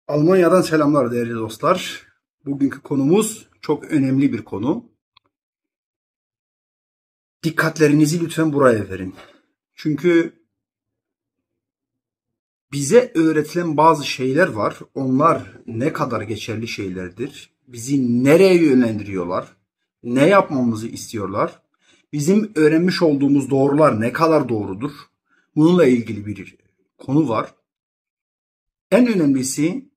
Almanya'dan selamlar değerli dostlar. Bugünkü konumuz çok önemli bir konu. Dikkatlerinizi lütfen buraya verin. Çünkü bize öğretilen bazı şeyler var. Onlar ne kadar geçerli şeylerdir? Bizi nereye yönlendiriyorlar? Ne yapmamızı istiyorlar? Bizim öğrenmiş olduğumuz doğrular ne kadar doğrudur? Bununla ilgili bir konu var. En önemlisi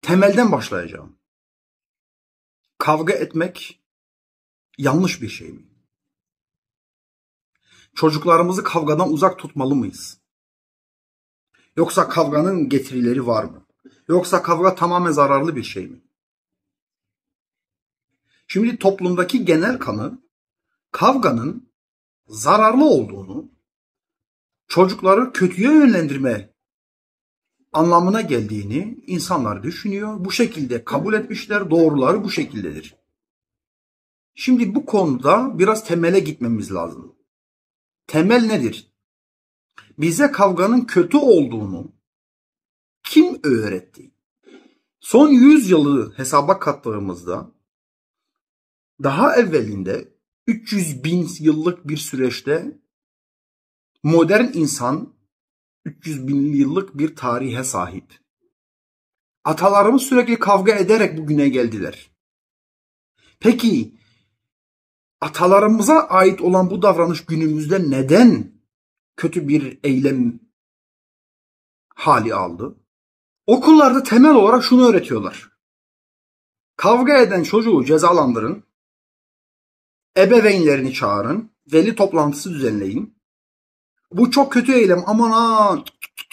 temelden başlayacağım. Kavga etmek yanlış bir şey mi? Çocuklarımızı kavgadan uzak tutmalı mıyız? Yoksa kavganın getirileri var mı? Yoksa kavga tamamen zararlı bir şey mi? Şimdi toplumdaki genel kanı kavganın zararlı olduğunu, çocukları kötüye yönlendirme anlamına geldiğini insanlar düşünüyor. Bu şekilde kabul etmişler. Doğruları bu şekildedir. Şimdi bu konuda biraz temele gitmemiz lazım. Temel nedir? Bize kavganın kötü olduğunu kim öğretti? Son 100 yılı hesaba kattığımızda daha evvelinde 300 bin yıllık bir süreçte modern insan 300 bin yıllık bir tarihe sahip. Atalarımız sürekli kavga ederek bugüne geldiler. Peki atalarımıza ait olan bu davranış günümüzde neden kötü bir eylem hali aldı? Okullarda temel olarak şunu öğretiyorlar. Kavga eden çocuğu cezalandırın, ebeveynlerini çağırın, veli toplantısı düzenleyin. Bu çok kötü eylem, aman ha,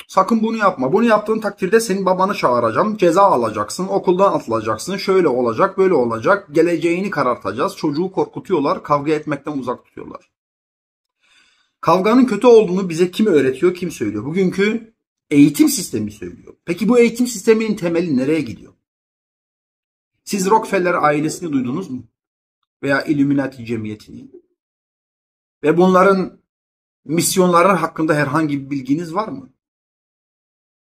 sakın bunu yapma. Bunu yaptığın takdirde senin babanı çağıracağım, ceza alacaksın, okuldan atılacaksın, şöyle olacak, böyle olacak, geleceğini karartacağız. Çocuğu korkutuyorlar, kavga etmekten uzak tutuyorlar. Kavganın kötü olduğunu bize kim öğretiyor, kim söylüyor? Bugünkü eğitim sistemi söylüyor. Peki bu eğitim sisteminin temeli nereye gidiyor? Siz Rockefeller ailesini duydunuz mu? Veya Illuminati cemiyetini? Ve bunların misyonları hakkında herhangi bir bilginiz var mı?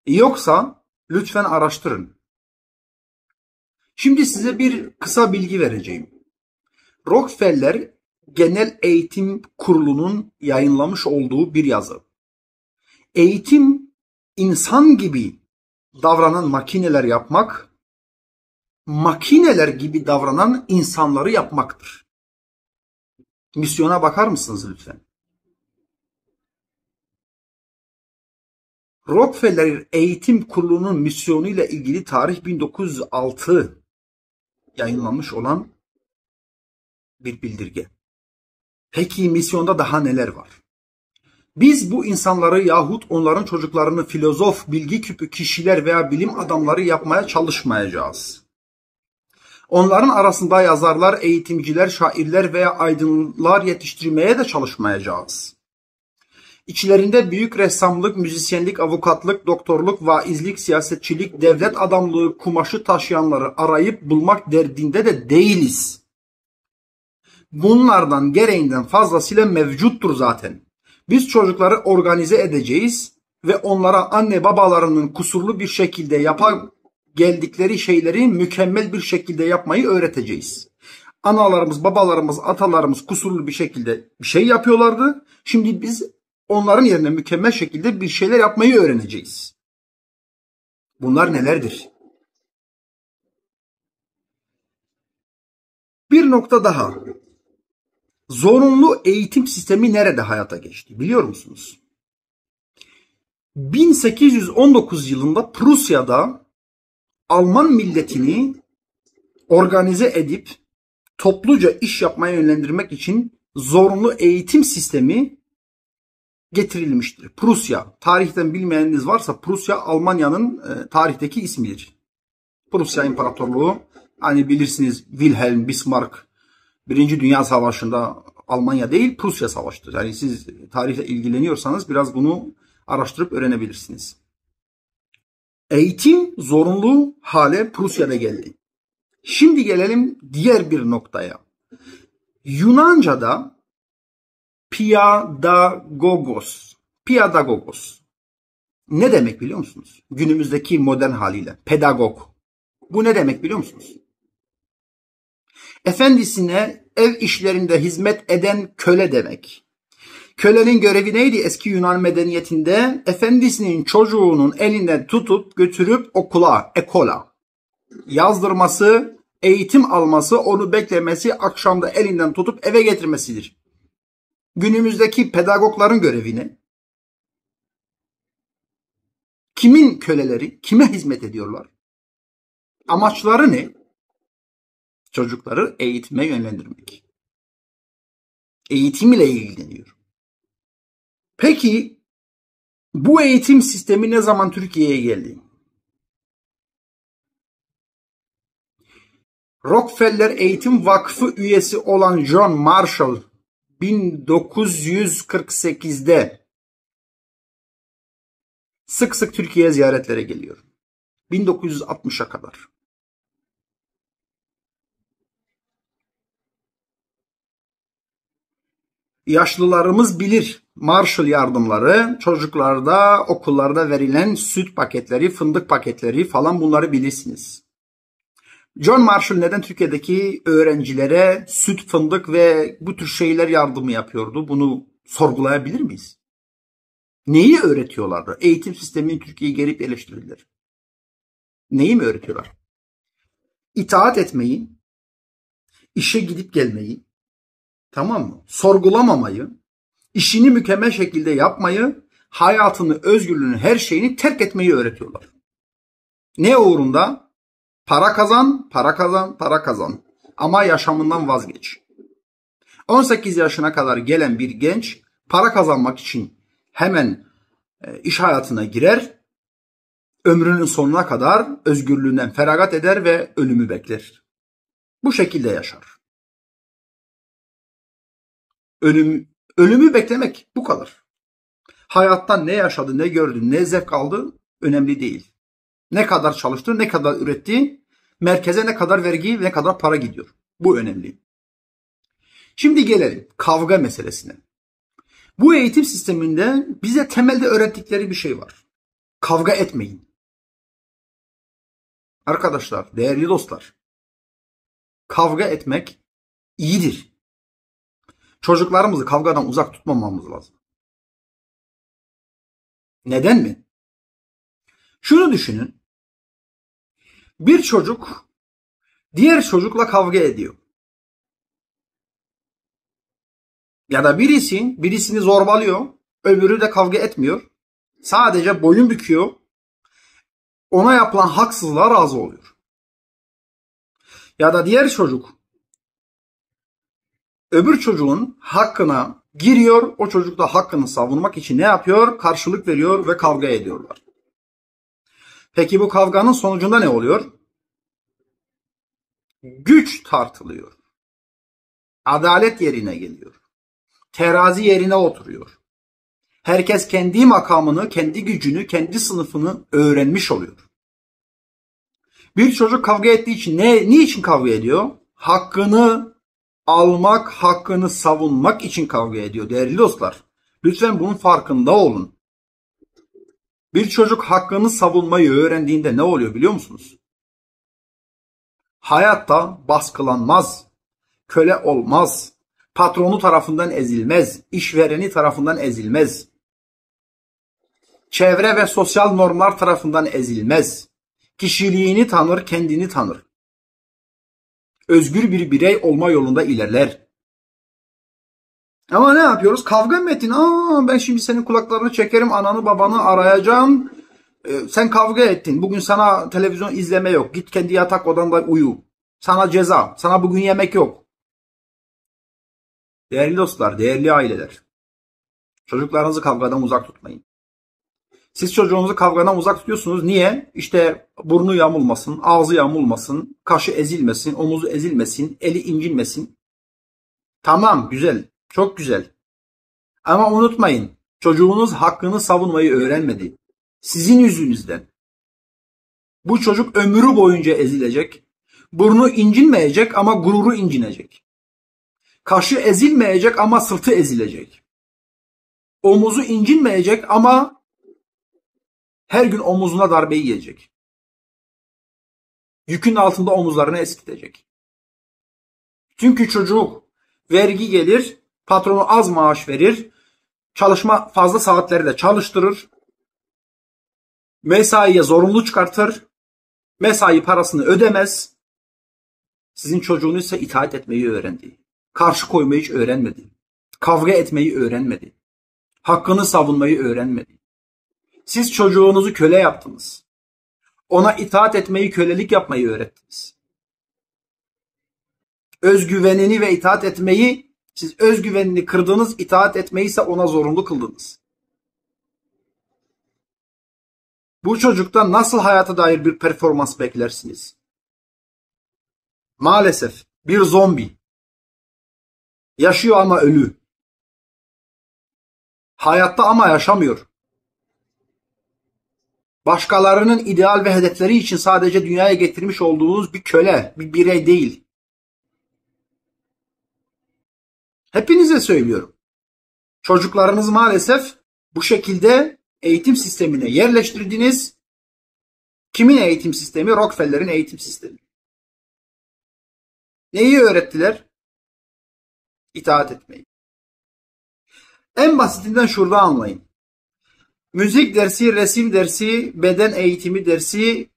Yoksa lütfen araştırın. Şimdi size bir kısa bilgi vereceğim. Rockefeller Genel Eğitim Kurulu'nun yayınlamış olduğu bir yazı. Eğitim insan gibi davranan makineler yapmak, makineler gibi davranan insanları yapmaktır. Misyona bakar mısınız lütfen? Rockefeller Eğitim Kurulu'nun misyonuyla ilgili tarih 1906 yayınlanmış olan bir bildirge. Peki misyonda daha neler var? Biz bu insanları yahut onların çocuklarını filozof, bilgi küpü kişiler veya bilim adamları yapmaya çalışmayacağız. Onların arasında yazarlar, eğitimciler, şairler veya aydınlar yetiştirmeye de çalışmayacağız. İçlerinde büyük ressamlık, müzisyenlik, avukatlık, doktorluk, vaizlik, siyasetçilik, devlet adamlığı kumaşı taşıyanları arayıp bulmak derdinde de değiliz. Bunlardan gereğinden fazlasıyla mevcuttur zaten. Biz çocukları organize edeceğiz ve onlara anne babalarının kusurlu bir şekilde geldikleri şeyleri mükemmel bir şekilde yapmayı öğreteceğiz. Analarımız, babalarımız, atalarımız kusurlu bir şekilde bir şey yapıyorlardı. Şimdi biz onların yerine mükemmel şekilde bir şeyler yapmayı öğreneceğiz. Bunlar nelerdir? Bir nokta daha. Zorunlu eğitim sistemi nerede hayata geçti biliyor musunuz? 1819 yılında Prusya'da Alman milletini organize edip topluca iş yapmaya yönlendirmek için zorunlu eğitim sistemi getirilmiştir. Prusya, tarihten bilmeyeniniz varsa Prusya Almanya'nın tarihteki ismidir. Prusya İmparatorluğu, hani bilirsiniz Wilhelm Bismarck Birinci Dünya Savaşı'nda Almanya değil Prusya savaştı. Yani siz tarihle ilgileniyorsanız biraz bunu araştırıp öğrenebilirsiniz. Eğitim zorunlu hale Prusya'da geldi. Şimdi gelelim diğer bir noktaya. Yunanca'da piadagogos ne demek biliyor musunuz? Günümüzdeki modern haliyle pedagog. Bu ne demek biliyor musunuz? Efendisine ev işlerinde hizmet eden köle demek. Kölenin görevi neydi eski Yunan medeniyetinde? Efendisinin çocuğunun elinden tutup götürüp okula, ekola yazdırması, eğitim alması, onu beklemesi, akşamda elinden tutup eve getirmesidir. Günümüzdeki pedagogların görevi ne? Kimin köleleri, kime hizmet ediyorlar? Amaçları ne? Çocukları eğitime yönlendirmek. Eğitim ile ilgileniyor. Peki bu eğitim sistemi ne zaman Türkiye'ye geldi? Rockefeller Eğitim Vakfı üyesi olan John Marshall 1948'de sık sık Türkiye'ye ziyaretlere geliyor. 1960'a kadar. Yaşlılarımız bilir. Marshall yardımları, çocuklarda, okullarda verilen süt paketleri, fındık paketleri falan bunları bilirsiniz. John Marshall neden Türkiye'deki öğrencilere süt, fındık ve bu tür şeyler yardımı yapıyordu? Bunu sorgulayabilir miyiz? Neyi öğretiyorlardı? Eğitim sistemini Türkiye'ye gelip eleştirdiler. Neyi mi öğretiyorlar? İtaat etmeyi, işe gidip gelmeyi, tamam mı? Sorgulamamayı, işini mükemmel şekilde yapmayı, hayatını, özgürlüğünü, her şeyini terk etmeyi öğretiyorlar. Ne uğrunda? Para kazan, para kazan, para kazan. Ama yaşamından vazgeç. 18 yaşına kadar gelen bir genç para kazanmak için hemen iş hayatına girer, ömrünün sonuna kadar özgürlüğünden feragat eder ve ölümü bekler. Bu şekilde yaşar. Ölümü beklemek bu kadar. Hayattan ne yaşadı, ne gördü, ne zevk aldı önemli değil. Ne kadar çalıştı, ne kadar üretti, merkeze ne kadar vergi, ne kadar para gidiyor. Bu önemli. Şimdi gelelim kavga meselesine. Bu eğitim sisteminde bize temelde öğrettikleri bir şey var. Kavga etmeyin. Arkadaşlar, değerli dostlar, kavga etmek iyidir. Çocuklarımızı kavgadan uzak tutmamamız lazım. Neden mi? Şunu düşünün. Bir çocuk diğer çocukla kavga ediyor. Ya da birisini zorbalıyor, öbürü de kavga etmiyor. Sadece boyun büküyor. Ona yapılan haksızlığa razı oluyor. Ya da diğer çocuk öbür çocuğun hakkına giriyor. O çocuk da hakkını savunmak için ne yapıyor? Karşılık veriyor ve kavga ediyorlar. Peki bu kavganın sonucunda ne oluyor? Güç tartılıyor. Adalet yerine geliyor. Terazi yerine oturuyor. Herkes kendi makamını, kendi gücünü, kendi sınıfını öğrenmiş oluyor. Bir çocuk kavga ettiği için niçin kavga ediyor? Hakkını almak, hakkını savunmak için kavga ediyor değerli dostlar. Lütfen bunun farkında olun. Bir çocuk hakkını savunmayı öğrendiğinde ne oluyor biliyor musunuz? Hayatta baskılanmaz, köle olmaz, patronu tarafından ezilmez, işvereni tarafından ezilmez, çevre ve sosyal normlar tarafından ezilmez. Kişiliğini tanır, kendini tanır. Özgür bir birey olma yolunda ilerler. Ama ne yapıyoruz? Kavga mı ettin? Ben şimdi senin kulaklarını çekerim, ananı babanı arayacağım. Sen kavga ettin. Bugün sana televizyon izleme yok. Git kendi yatak odanda uyu. Sana ceza. Sana bugün yemek yok. Değerli dostlar, değerli aileler. Çocuklarınızı kavgadan uzak tutmayın. Siz çocuğunuzu kavgadan uzak tutuyorsunuz. Niye? İşte burnu yamulmasın, ağzı yamulmasın, kaşı ezilmesin, omuzu ezilmesin, eli incinmesin. Tamam, güzel. Çok güzel. Ama unutmayın, çocuğunuz hakkını savunmayı öğrenmedi. Sizin yüzünüzden. Bu çocuk ömrü boyunca ezilecek. Burnu incinmeyecek ama gururu incinecek. Kaşı ezilmeyecek ama sırtı ezilecek. Omuzu incinmeyecek ama Her gün omuzuna darbe yiyecek. Yükün altında omuzlarını eskitecek. Çünkü çocuk vergi gelir, patronu az maaş verir, çalışma fazla saatleri de çalıştırır, mesaiye zorunlu çıkartır, mesai parasını ödemez. Sizin çocuğunuz ise itaat etmeyi öğrendi. Karşı koymayı hiç öğrenmedi. Kavga etmeyi öğrenmedi. Hakkını savunmayı öğrenmedi. Siz çocuğunuzu köle yaptınız. Ona itaat etmeyi, kölelik yapmayı öğrettiniz. Özgüvenini ve itaat etmeyi, siz özgüvenini kırdınız, itaat etmeyi ise ona zorunlu kıldınız. Bu çocuktan nasıl hayata dair bir performans beklersiniz? Maalesef bir zombi. Yaşıyor ama ölü. Hayatta ama yaşamıyor. Başkalarının ideal ve hedefleri için sadece dünyaya getirmiş olduğunuz bir köle, bir birey değil. Hepinize söylüyorum. Çocuklarınız maalesef bu şekilde eğitim sistemine yerleştirdiniz. Kimin eğitim sistemi? Rockefeller'in eğitim sistemi. Neyi öğrettiler? İtaat etmeyi. En basitinden şurada anlayın. Müzik dersi, resim dersi, beden eğitimi dersi,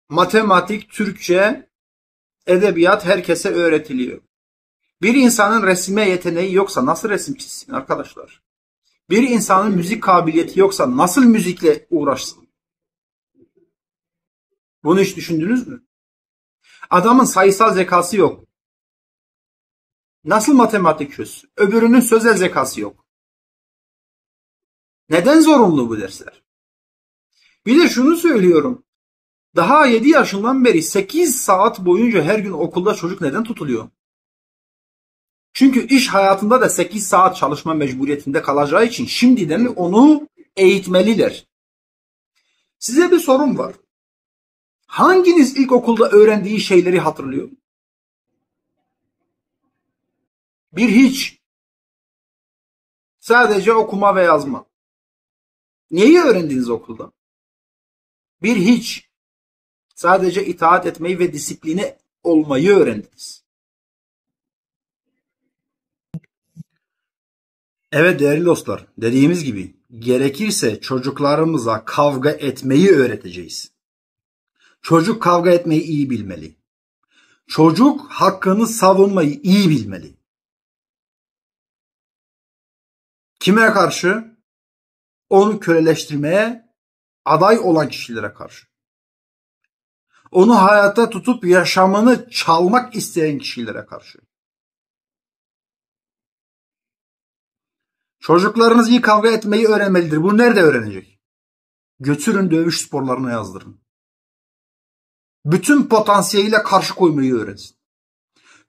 matematik, Türkçe, edebiyat herkese öğretiliyor. Bir insanın resime yeteneği yoksa nasıl resim çizsin arkadaşlar? Bir insanın müzik kabiliyeti yoksa nasıl müzikle uğraşsın? Bunu hiç düşündünüz mü? Adamın sayısal zekası yok. Nasıl matematik çözsün? Öbürünün sözel zekası yok. Neden zorunlu bu dersler? Bir de şunu söylüyorum. Daha 7 yaşından beri 8 saat boyunca her gün okulda çocuk neden tutuluyor? Çünkü iş hayatında da 8 saat çalışma mecburiyetinde kalacağı için şimdiden onu eğitmeliler. Size bir sorum var. Hanginiz ilkokulda öğrendiği şeyleri hatırlıyor? Bir hiç. Sadece okuma ve yazma. Neyi öğrendiniz okulda? Bir hiç. Sadece itaat etmeyi ve disipline olmayı öğrendiniz. Evet değerli dostlar, dediğimiz gibi gerekirse çocuklarımıza kavga etmeyi öğreteceğiz. Çocuk kavga etmeyi iyi bilmeli. Çocuk hakkını savunmayı iyi bilmeli. Kime karşı? Onu köleleştirmeye aday olan kişilere karşı. Onu hayatta tutup yaşamını çalmak isteyen kişilere karşı. Çocuklarınız iyi kavga etmeyi öğrenmelidir. Bunu nerede öğrenecek? Götürün dövüş sporlarına yazdırın. Bütün potansiyeliyle karşı koymayı öğrensin.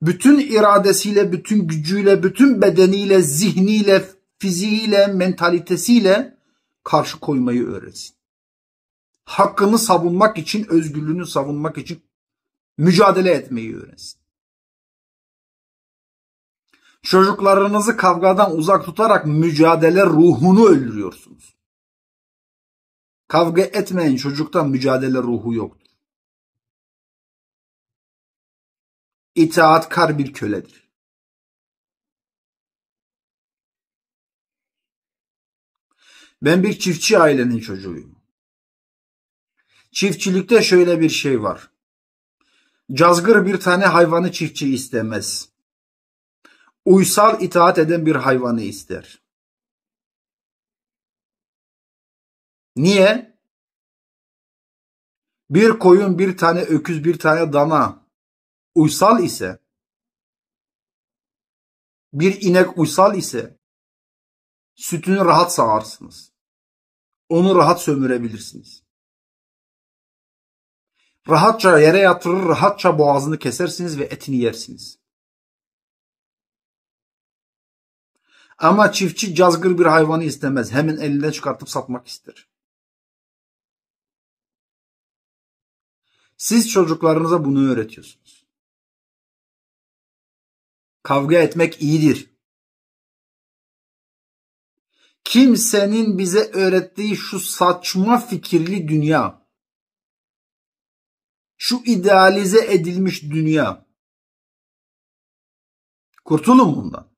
Bütün iradesiyle, bütün gücüyle, bütün bedeniyle, zihniyle, fiziğiyle, mentalitesiyle karşı koymayı öğrensin. Hakkını savunmak için, özgürlüğünü savunmak için mücadele etmeyi öğrensin. Çocuklarınızı kavgadan uzak tutarak mücadele ruhunu öldürüyorsunuz. Kavga etmeyen çocuktan mücadele ruhu yoktur. İtaatkar bir köledir. Ben bir çiftçi ailenin çocuğuyum. Çiftçilikte şöyle bir şey var. Cazgır bir tane hayvanı çiftçi istemez. Uysal itaat eden bir hayvanı ister. Niye? Bir koyun, bir tane öküz, bir tane dana uysal ise, bir inek uysal ise sütünü rahat sağarsınız. Onu rahat sömürebilirsiniz. Rahatça yere yatırır, rahatça boğazını kesersiniz ve etini yersiniz. Ama çiftçi cazgır bir hayvanı istemez. Hemen elinden çıkartıp satmak ister. Siz çocuklarınıza bunu öğretiyorsunuz. Kavga etmek iyidir. Kimsenin bize öğrettiği şu saçma fikirli dünya, şu idealize edilmiş dünya. Kurtulun bundan.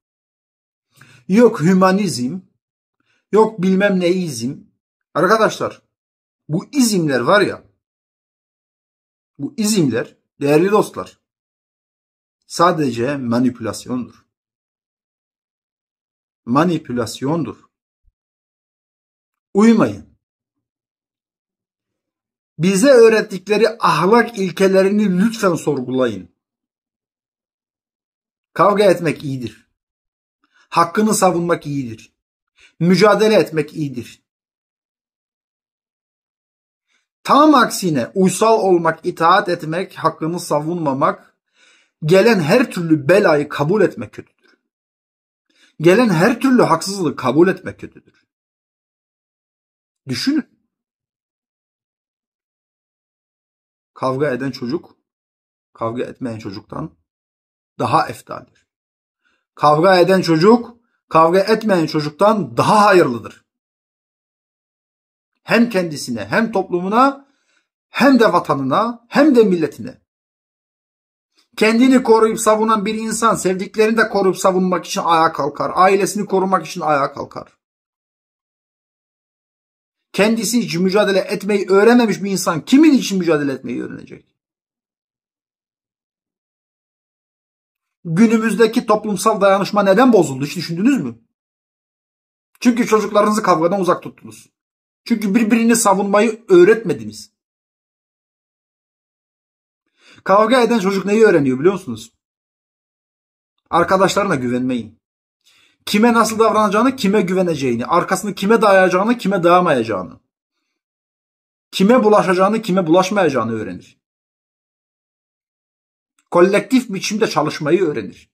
Yok hümanizm, yok bilmem neizm. Arkadaşlar, bu izimler var ya, bu izimler değerli dostlar sadece manipülasyondur. Manipülasyondur. Uymayın. Bize öğrettikleri ahlak ilkelerini lütfen sorgulayın. Kavga etmek iyidir. Hakkını savunmak iyidir. Mücadele etmek iyidir. Tam aksine uysal olmak, itaat etmek, hakkını savunmamak, gelen her türlü belayı kabul etmek kötüdür. Gelen her türlü haksızlığı kabul etmek kötüdür. Düşünün. Kavga eden çocuk, kavga etmeyen çocuktan daha eftaldir. Kavga eden çocuk, kavga etmeyen çocuktan daha hayırlıdır. Hem kendisine, hem toplumuna, hem de vatanına, hem de milletine. Kendini koruyup savunan bir insan sevdiklerini de koruyup savunmak için ayağa kalkar. Ailesini korumak için ayağa kalkar. Kendisi için mücadele etmeyi öğrenmemiş bir insan kimin için mücadele etmeyi öğrenecek? Günümüzdeki toplumsal dayanışma neden bozuldu? Hiç düşündünüz mü? Çünkü çocuklarınızı kavgadan uzak tuttunuz. Çünkü birbirini savunmayı öğretmediniz. Kavga eden çocuk neyi öğreniyor biliyor musunuz? Arkadaşlarına güvenmeyi. Kime nasıl davranacağını, kime güveneceğini, arkasını kime dayayacağını, kime dayamayacağını. Kime bulaşacağını, kime bulaşmayacağını öğrenir. Kolektif biçimde çalışmayı öğrenir.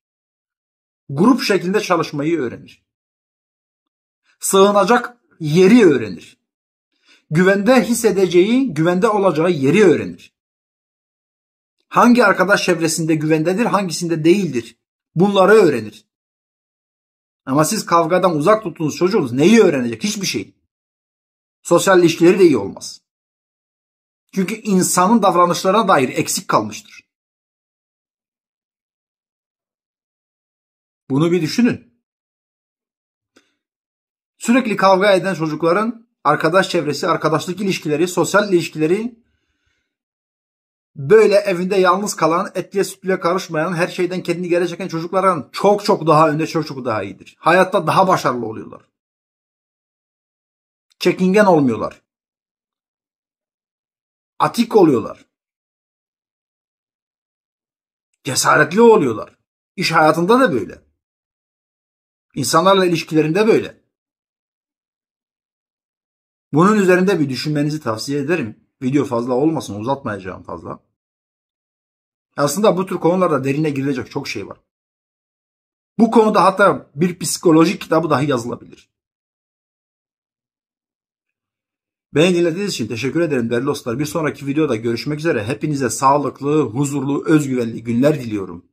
Grup şeklinde çalışmayı öğrenir. Sığınacak yeri öğrenir. Güvende hissedeceği, güvende olacağı yeri öğrenir. Hangi arkadaş çevresinde güvendedir, hangisinde değildir? Bunları öğrenir. Ama siz kavgadan uzak tuttuğunuz çocuğunuz neyi öğrenecek? Hiçbir şey. Sosyal ilişkileri de iyi olmaz. Çünkü insanın davranışlarına dair eksik kalmıştır. Bunu bir düşünün. Sürekli kavga eden çocukların arkadaş çevresi, arkadaşlık ilişkileri, sosyal ilişkileri böyle evinde yalnız kalan, etliye sütlüye karışmayan, her şeyden kendini geri çeken çocuklardan çok çok daha önde, çok çok daha iyidir. Hayatta daha başarılı oluyorlar. Çekingen olmuyorlar. Atik oluyorlar. Cesaretli oluyorlar. İş hayatında da böyle. İnsanlarla ilişkilerinde böyle. Bunun üzerinde bir düşünmenizi tavsiye ederim. Video fazla olmasın, uzatmayacağım fazla. Aslında bu tür konularda derine girilecek çok şey var. Bu konuda hatta bir psikolojik kitabı dahi yazılabilir. Beni dinlediğiniz için teşekkür ederim değerli dostlar. Bir sonraki videoda görüşmek üzere. Hepinize sağlıklı, huzurlu, özgüvenli günler diliyorum.